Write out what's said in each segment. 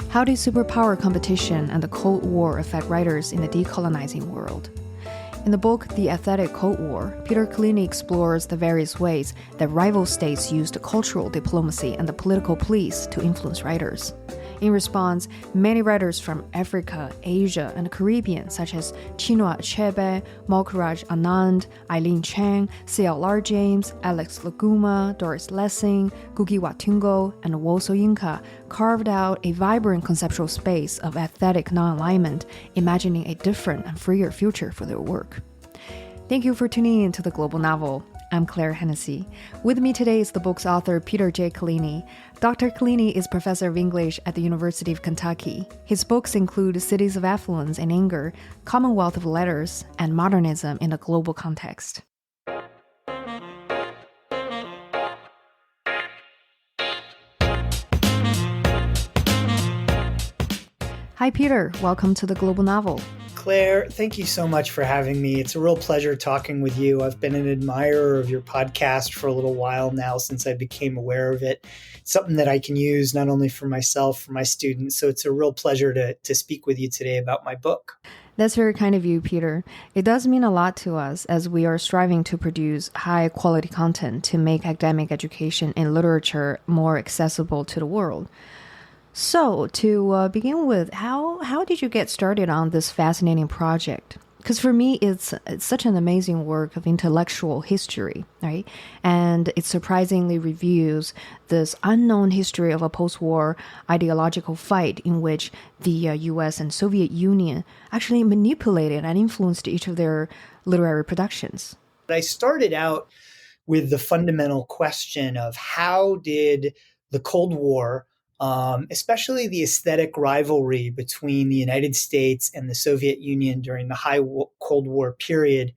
How did superpower competition and the Cold War affect writers in the decolonizing world? In the book The Aesthetic Cold War, Peter Kalliney explores the various ways that rival states used cultural diplomacy and the political police to influence writers. In response, many writers from Africa, Asia, and the Caribbean, such as Chinua Achebe, Mulk Raj Anand, Eileen Chang, C.L.R. James, Alex Guma, Doris Lessing, Ngũgĩ Thiong'o, and Wole Soyinka, carved out a vibrant conceptual space of aesthetic nonalignment, imagining a different and freer future for their work. Thank you for tuning in to The Global Novel. I'm Claire Hennessy. With me today is the book's author, Peter J. Kalliney. Dr. Kalliney is professor of English at the University of Kentucky. His books include Cities of Affluence and Anger, Commonwealth of Letters, and Modernism in a Global Context. Hi, Peter. Welcome to The Global Novel. Claire, thank you so much for having me. It's a real pleasure talking with you. I've been an admirer of your podcast for a little while now since I became aware of it. It's something that I can use not only for myself, for my students. So it's a real pleasure to speak with you today about my book. That's very kind of you, Peter. It does mean a lot to us as we are striving to produce high-quality content to make academic education in literature more accessible to the world. So, to begin with, how did you get started on this fascinating project? Because for me, it's such an amazing work of intellectual history, right? And it surprisingly reveals this unknown history of a post-war ideological fight in which the U.S. and Soviet Union actually manipulated and influenced each of their literary productions. I started out with the fundamental question of how did the Cold War, especially the aesthetic rivalry between the United States and the Soviet Union during the Cold War period,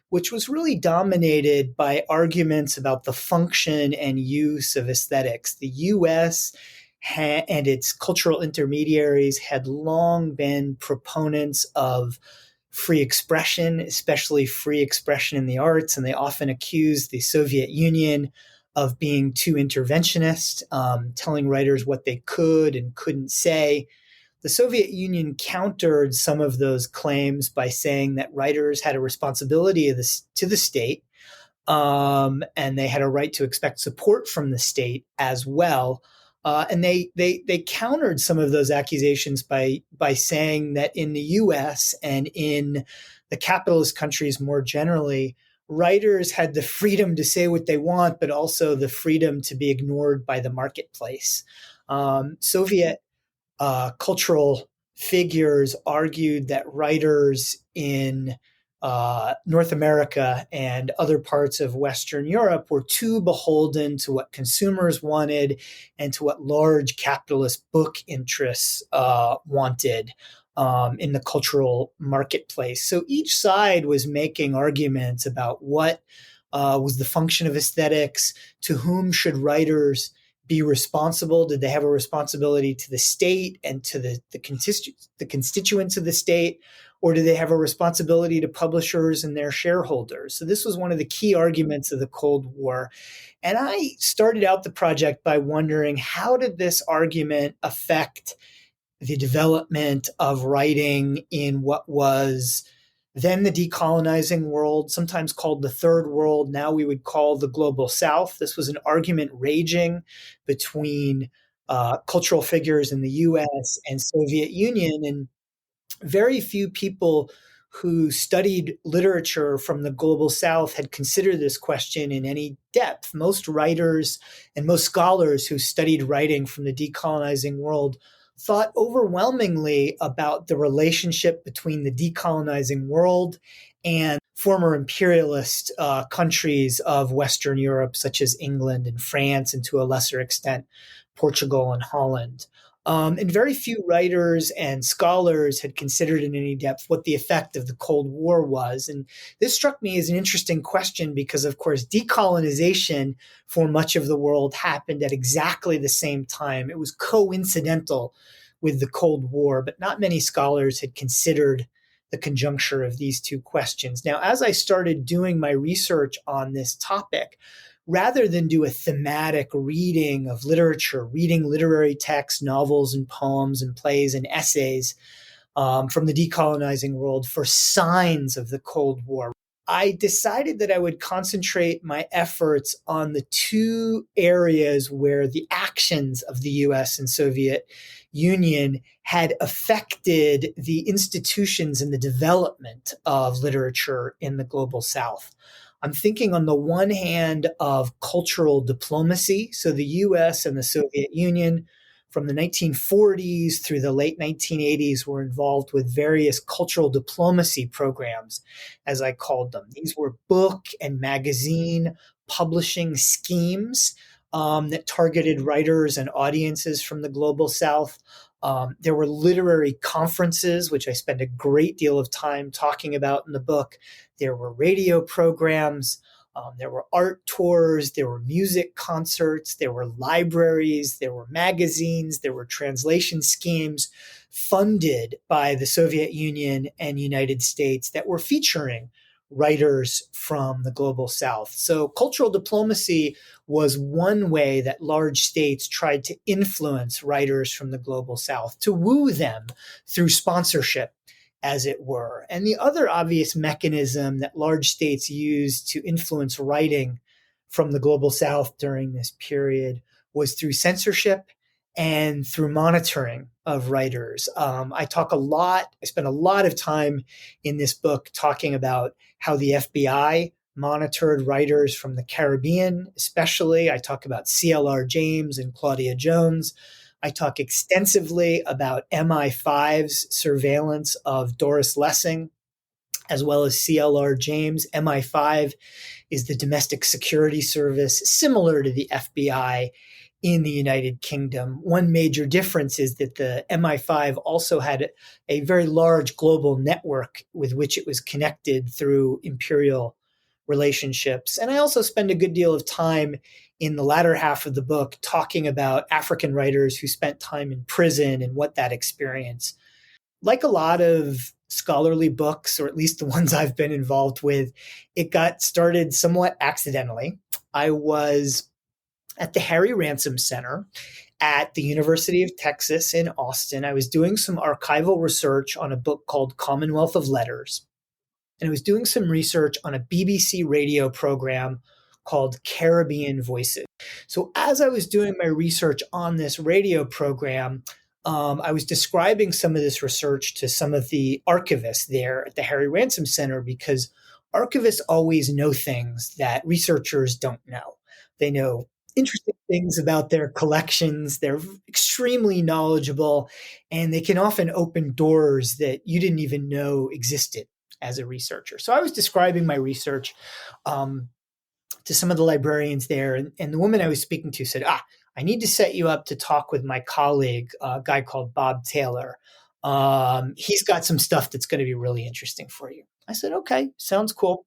which was really dominated by arguments about the function and use of aesthetics. The U.S. and its cultural intermediaries had long been proponents of free expression, especially free expression in the arts, and they often accused the Soviet Union of being too interventionist, telling writers what they could and couldn't say. The Soviet Union countered some of those claims by saying that writers had a responsibility to the state, and they had a right to expect support from the state as well. And they countered some of those accusations by saying that in the U.S. and in the capitalist countries more generally, writers had the freedom to say what they want, but also the freedom to be ignored by the marketplace. Soviet cultural figures argued that writers in North America and other parts of Western Europe were too beholden to what consumers wanted and to what large capitalist book interests wanted. In the cultural marketplace. So each side was making arguments about what was the function of aesthetics, to whom should writers be responsible? Did they have a responsibility to the state and to the constituents of the state, or do they have a responsibility to publishers and their shareholders? So this was one of the key arguments of the Cold War. And I started out the project by wondering, how did this argument affect the development of writing in what was then the decolonizing world, sometimes called the Third World. Now we would call the Global South. This was an argument raging between cultural figures in the U.S. and Soviet Union. And very few people who studied literature from the Global South had considered this question in any depth. Most writers and most scholars who studied writing from the decolonizing world thought overwhelmingly about the relationship between the decolonizing world and former imperialist countries of Western Europe, such as England and France, and to a lesser extent, Portugal and Holland. And very few writers and scholars had considered in any depth what the effect of the Cold War was. And this struck me as an interesting question because, of course, decolonization for much of the world happened at exactly the same time. It was coincidental with the Cold War, but not many scholars had considered the conjuncture of these two questions. Now, as I started doing my research on this topic, rather than do a thematic reading of literature, reading literary texts, novels and poems and plays and essays from the decolonizing world for signs of the Cold War, I decided that I would concentrate my efforts on the two areas where the actions of the US and Soviet Union had affected the institutions and the development of literature in the global South. I'm thinking on the one hand of cultural diplomacy. So the US and the Soviet Union from the 1940s through the late 1980s were involved with various cultural diplomacy programs, as I called them. These were book and magazine publishing schemes that targeted writers and audiences from the global South. There were literary conferences, which I spend a great deal of time talking about in the book. There were radio programs. There were art tours, there were music concerts, there were libraries, there were magazines, there were translation schemes funded by the Soviet Union and United States that were featuring writers from the global South. So cultural diplomacy was one way that large states tried to influence writers from the global South, to woo them through sponsorship, as it were. And the other obvious mechanism that large states used to influence writing from the global South during this period was through censorship and through monitoring of writers. I spend a lot of time in this book talking about how the FBI monitored writers from the Caribbean, especially. I talk about C.L.R. James and Claudia Jones. I talk extensively about MI5's surveillance of Doris Lessing, as well as C.L.R. James. MI5 is the domestic security service similar to the FBI in the United Kingdom. One major difference is that the MI5 also had a very large global network with which it was connected through imperial relationships. And I also spend a good deal of time in the latter half of the book talking about African writers who spent time in prison and what that experience. Like a lot of scholarly books, or at least the ones I've been involved with, it got started somewhat accidentally. I was at the Harry Ransom Center at the University of Texas in Austin. I was doing some archival research on a book called Commonwealth of Letters. And I was doing some research on a BBC radio program called Caribbean Voices. So as I was doing my research on this radio program, I was describing some of this research to some of the archivists there at the Harry Ransom Center, because archivists always know things that researchers don't know. They know interesting things about their collections. They're extremely knowledgeable, and they can often open doors that you didn't even know existed as a researcher. So I was describing my research to some of the librarians there, and the woman I was speaking to said, I need to set you up to talk with my colleague, a guy called Bob Taylor. He's got some stuff that's going to be really interesting for you. I said, okay, sounds cool.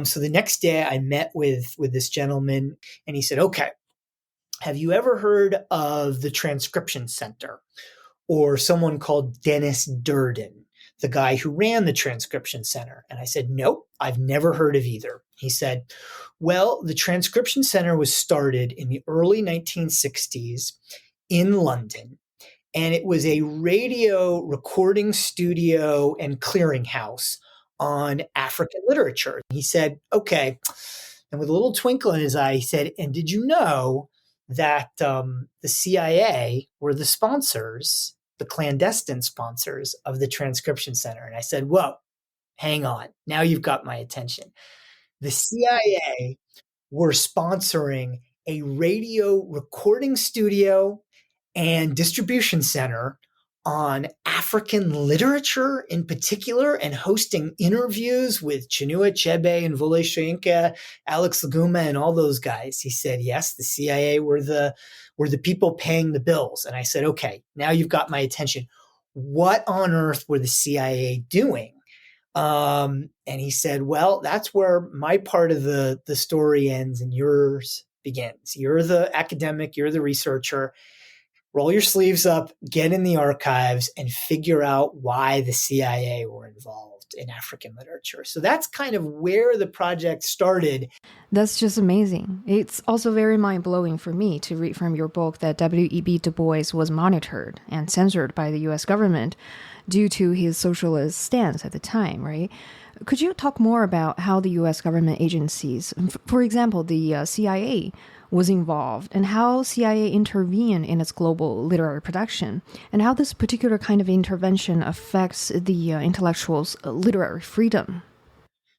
So the next day I met with this gentleman, and he said, okay, have you ever heard of the Transcription Center or someone called Dennis Durden, the guy who ran the Transcription Center? And I said, nope, I've never heard of either. He said, well, the Transcription Center was started in the early 1960s in London, and it was a radio recording studio and clearinghouse on African literature. He said, okay, and with a little twinkle in his eye, he said, and did you know that the CIA were the sponsors, the clandestine sponsors of the Transcription Center? And I said, whoa, hang on. Now you've got my attention. The CIA were sponsoring a radio recording studio and distribution center on African literature in particular, and hosting interviews with Chinua Achebe and Wole Soyinka, Alex Guma, and all those guys. He said, yes, the CIA were the people paying the bills. And I said, okay, now you've got my attention. What on earth were the CIA doing? And he said, well, that's where my part of the story ends and yours begins. You're the academic, you're the researcher. roll your sleeves up, get in the archives, and figure out why the CIA were involved in African literature. So that's kind of where the project started. That's just amazing. It's also very mind-blowing for me to read from your book that W.E.B. Du Bois was monitored and censored by the US government due to his socialist stance at the time, right? Could you talk more about how the US government agencies, for example, the CIA, was involved and how CIA intervened in its global literary production, and how this particular kind of intervention affects the intellectuals' literary freedom?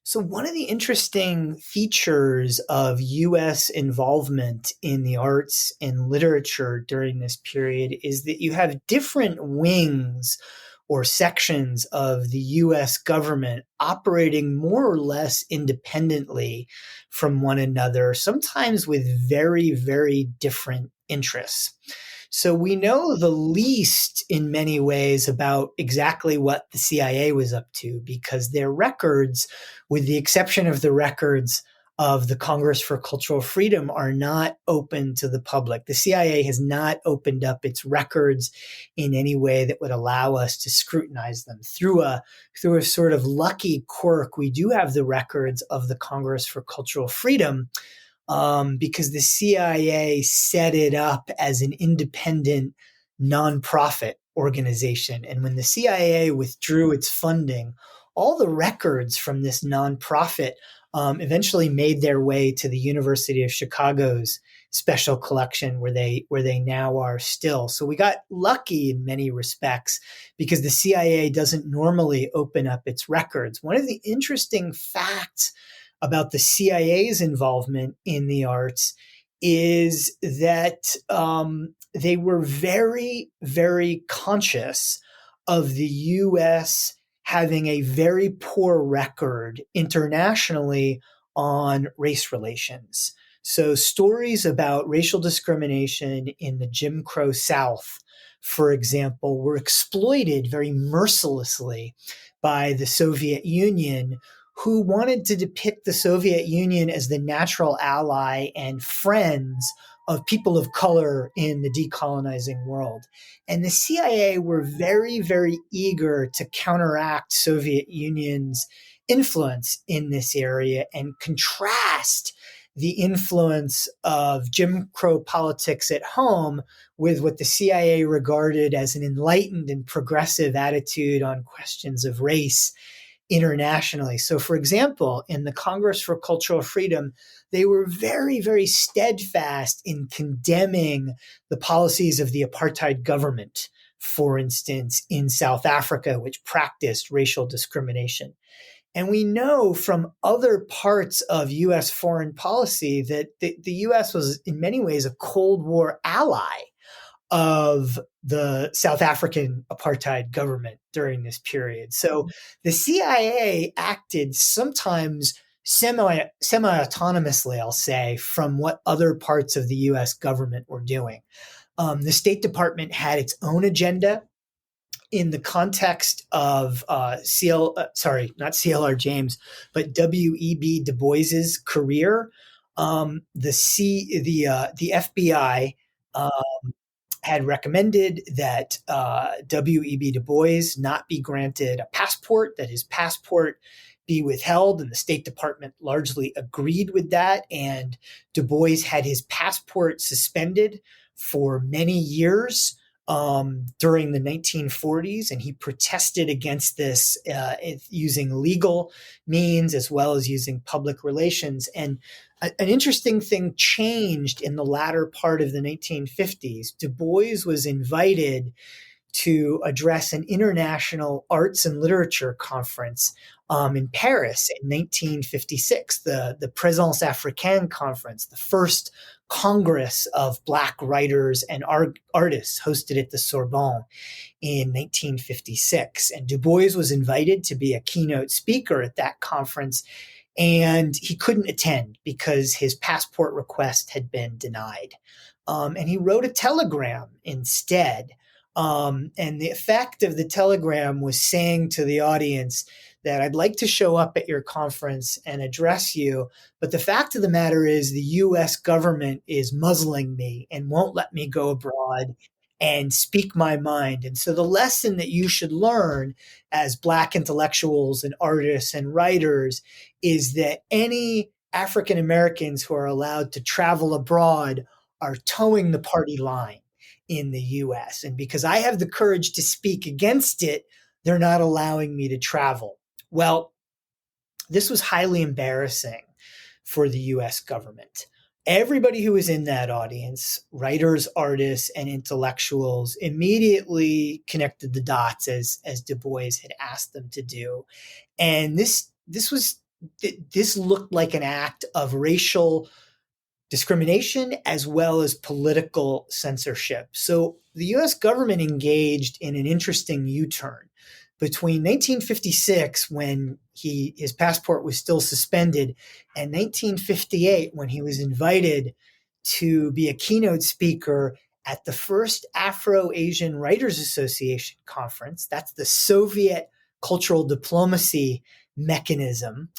So, one of the interesting features of US involvement in the arts and literature during this period is that you have different wings or sections of the US government operating more or less independently from one another, sometimes with very, very different interests. So we know the least in many ways about exactly what the CIA was up to because their records, with the exception of the records of the Congress for Cultural Freedom, are not open to the public. The CIA has not opened up its records in any way that would allow us to scrutinize them. Through a sort of lucky quirk, we do have the records of the Congress for Cultural Freedom, because the CIA set it up as an independent nonprofit organization. And when the CIA withdrew its funding, all the records from this nonprofit eventually made their way to the University of Chicago's special collection, where they now are still. So we got lucky in many respects because the CIA doesn't normally open up its records. One of the interesting facts about the CIA's involvement in the arts is that they were very, very conscious of the US having a very poor record internationally on race relations. So stories about racial discrimination in the Jim Crow South, for example, were exploited very mercilessly by the Soviet Union, who wanted to depict the Soviet Union as the natural ally and friends of people of color in the decolonizing world. And the CIA were very, very eager to counteract Soviet Union's influence in this area and contrast the influence of Jim Crow politics at home with what the CIA regarded as an enlightened and progressive attitude on questions of race internationally. So, for example, in the Congress for Cultural Freedom, they were very, very steadfast in condemning the policies of the apartheid government, for instance, in South Africa, which practiced racial discrimination. And we know from other parts of US foreign policy that the US was in many ways a Cold War ally of the South African apartheid government during this period. So the CIA acted sometimes semi-autonomously, I'll say, from what other parts of the US government were doing. The State Department had its own agenda in the context of not C.L.R. James, but W.E.B. Du Bois's career. The FBI had recommended that W.E.B. Du Bois not be granted a passport, that his passport be withheld, and the State Department largely agreed with that. And Du Bois had his passport suspended for many years during the 1940s, and he protested against this using legal means as well as using public relations. And an interesting thing changed in the latter part of the 1950s. Du Bois was invited to address an international arts and literature conference in Paris in 1956, the Présence Africaine Conference, the first Congress of Black writers and artists hosted at the Sorbonne in 1956. And Du Bois was invited to be a keynote speaker at that conference, and he couldn't attend because his passport request had been denied. And he wrote a telegram instead. And the effect of the telegram was saying to the audience that I'd like to show up at your conference and address you, but the fact of the matter is the US government is muzzling me and won't let me go abroad. and speak my mind. And so the lesson that you should learn as Black intellectuals and artists and writers is that any African Americans who are allowed to travel abroad are towing the party line in the US. And because I have the courage to speak against it, they're not allowing me to travel. Well, this was highly embarrassing for the US government. Everybody who was in that audience, writers, artists, and intellectuals, immediately connected the dots as Du Bois had asked them to do. And this looked like an act of racial discrimination as well as political censorship. So the US government engaged in an interesting U-turn. Between 1956, when his passport was still suspended, and 1958, when he was invited to be a keynote speaker at the first Afro-Asian Writers Association conference, that's the Soviet cultural diplomacy mechanism.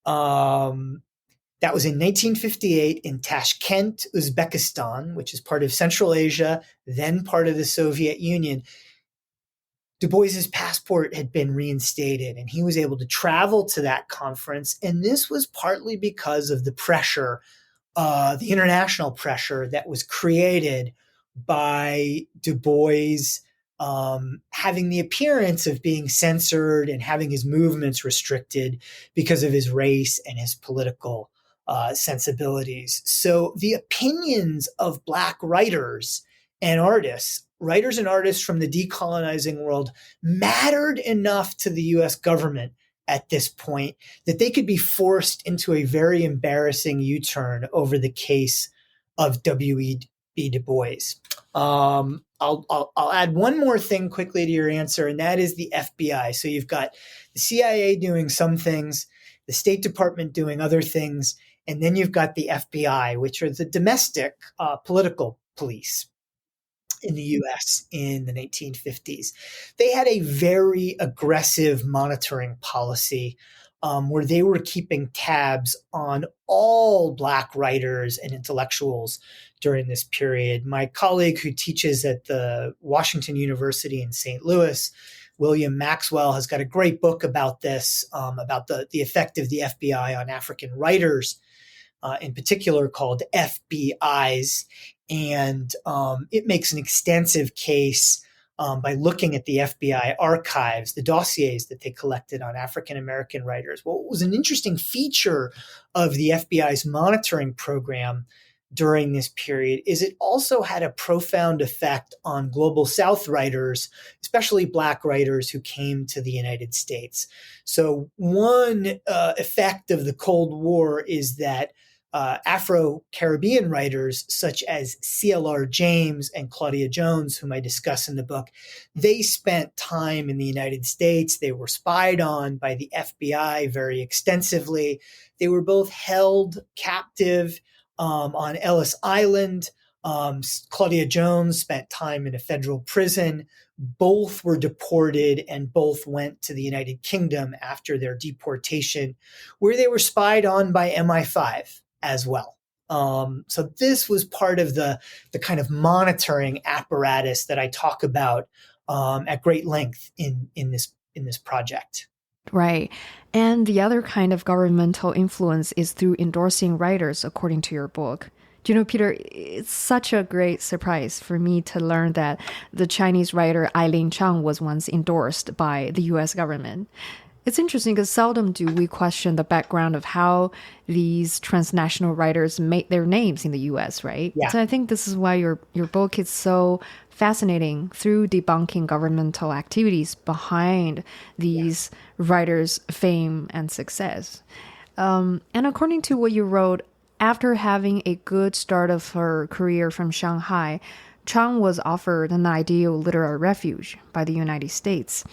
That was in 1958 in Tashkent, Uzbekistan, which is part of Central Asia, then part of the Soviet Union. Du Bois's passport had been reinstated, and he was able to travel to that conference. And this was partly because of the pressure, the international pressure that was created by Du Bois having the appearance of being censored and having his movements restricted because of his race and his political sensibilities. So the opinions of Black writers and artists from the decolonizing world mattered enough to the US government at this point that they could be forced into a very embarrassing U-turn over the case of W.E.B. Du Bois. I'll add one more thing quickly to your answer, and that is the FBI. So you've got the CIA doing some things, the State Department doing other things, and then you've got the FBI, which are the domestic political police in the US in the 1950s. They had a very aggressive monitoring policy where they were keeping tabs on all Black writers and intellectuals during this period. My colleague who teaches at the Washington University in St. Louis, William Maxwell, has got a great book about this, about the effect of the FBI on African writers, in particular called FBIs. And it makes an extensive case by looking at the FBI archives, the dossiers that they collected on African-American writers. What was an interesting feature of the FBI's monitoring program during this period is it also had a profound effect on Global South writers, especially Black writers who came to the United States. So one effect of the Cold War is that Afro-Caribbean writers such as C.L.R. James and Claudia Jones, whom I discuss in the book, they spent time in the United States. They were spied on by the FBI very extensively. They were both held captive on Ellis Island. Claudia Jones spent time in a federal prison. Both were deported and both went to the United Kingdom after their deportation, where they were spied on by MI5 as well. So this was part of the kind of monitoring apparatus that I talk about at great length in this project. Right. And the other kind of governmental influence is through endorsing writers, according to your book. Do you know, Peter, it's such a great surprise for me to learn that the Chinese writer Eileen Chang was once endorsed by the US government. It's interesting because seldom do we question the background of how these transnational writers made their names in the US, right? Yeah. So I think this is why your book is so fascinating through debunking governmental activities behind these writers' fame and success. And according to what you wrote, after having a good start of her career from Shanghai, Chang was offered an ideal literary refuge by the United States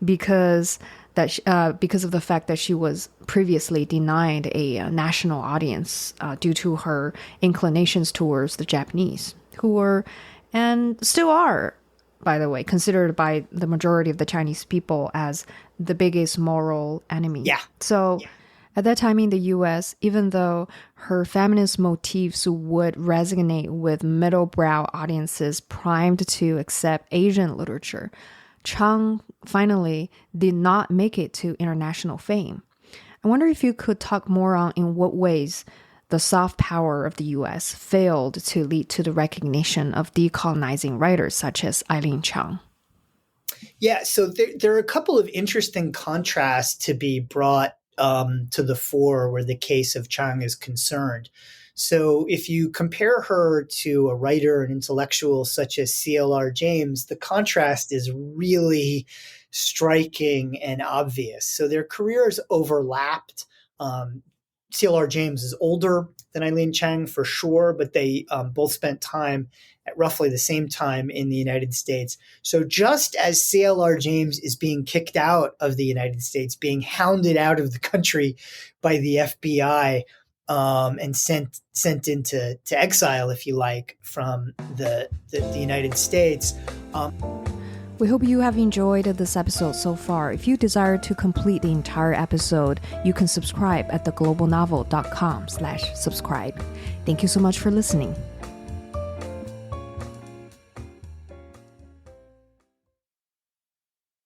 because of the fact that she was previously denied a national audience due to her inclinations towards the Japanese, who were, and still are, by the way, considered by the majority of the Chinese people as the biggest moral enemy. Yeah. So At that time in the US, even though her feminist motifs would resonate with middle-brow audiences primed to accept Asian literature, Chang finally did not make it to international fame. I wonder if you could talk more on in what ways the soft power of the US failed to lead to the recognition of decolonizing writers such as Eileen Chang. Yeah, so there are a couple of interesting contrasts to be brought to the fore where the case of Chang is concerned. So if you compare her to a writer, an intellectual such as C.L.R. James, the contrast is really striking and obvious. So their careers overlapped. C.L.R. James is older than Eileen Chang for sure, but they both spent time at roughly the same time in the United States. So just as C.L.R. James is being kicked out of the United States, being hounded out of the country by the FBI and sent into exile, if you like, from the United States. We hope you have enjoyed this episode so far. If you desire to complete the entire episode, you can subscribe at theglobalnovel.com/subscribe. Thank you so much for listening.